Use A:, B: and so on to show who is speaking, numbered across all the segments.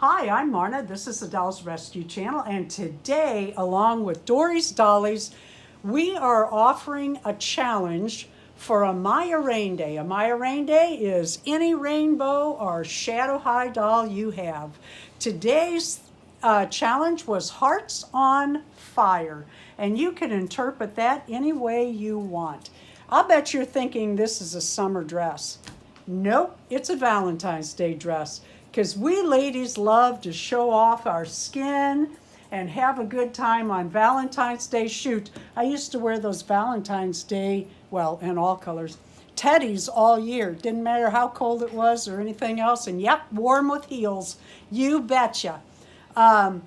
A: Hi, I'm Marna. This is the Dolls Rescue Channel, and today, along with Dory's Dollies, we are offering a challenge for Amaya Raine Day. Amaya Raine Day is any rainbow or shadow high doll you have. Today's challenge was Hearts on Fire, and you can interpret that any way you want. I'll bet you're thinking this is a summer dress. Nope, it's a Valentine's Day dress because we ladies love to show off our skin and have a good time on Valentine's Day. Shoot, I used to wear those Valentine's Day, well, in all colors, teddies all year. Didn't matter how cold it was or anything else. And yep, warm with heels, you betcha. And,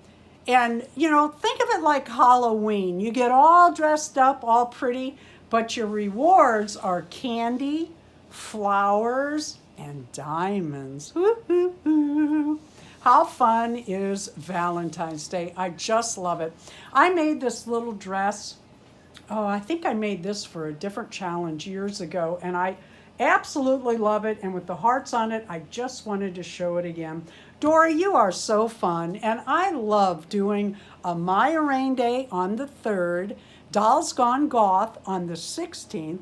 A: you know, think of it like Halloween. You get all dressed up, all pretty, but your rewards are candy, flowers, and diamonds. Woo-hoo-hoo. How fun is Valentine's Day? I just love it. I made this little dress. Oh, I think I made this for a different challenge years ago, and I absolutely love it. And with the hearts on it, I just wanted to show it again. Dory, you are so fun, and I love doing Amaya Raine Day on the 3rd, Dolls Gone Goth on the 16th,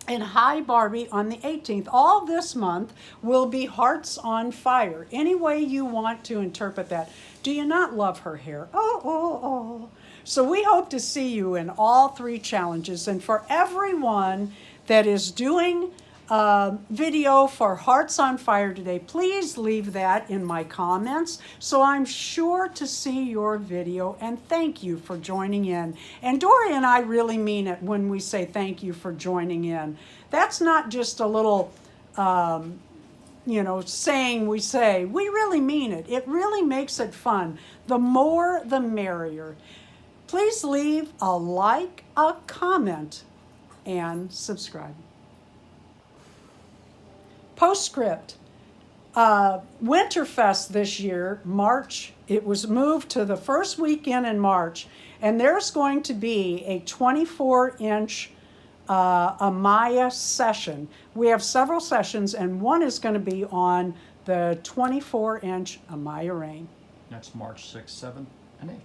A: and Hi Barbie on the 18th. All this month will be Hearts on Fire. Any way you want to interpret that. Do you not love her hair? Oh, oh, oh. So we hope to see you in all 3 challenges. And for everyone that is doing video for Hearts on Fire today, please leave that in my comments so I'm sure to see your video, and thank you for joining in. And Dory and I really mean it when we say thank you for joining in. That's not just a little saying we say. We really mean it. It really makes it fun. The more the merrier. Please leave a like, a comment, and subscribe. Postscript. Winterfest this year, March, it was moved to the first weekend in March, and there's going to be a 24-inch Amaya session. We have several sessions, and one is going to be on the 24-inch Amaya Raine.
B: That's March 6th, 7th, and 8th.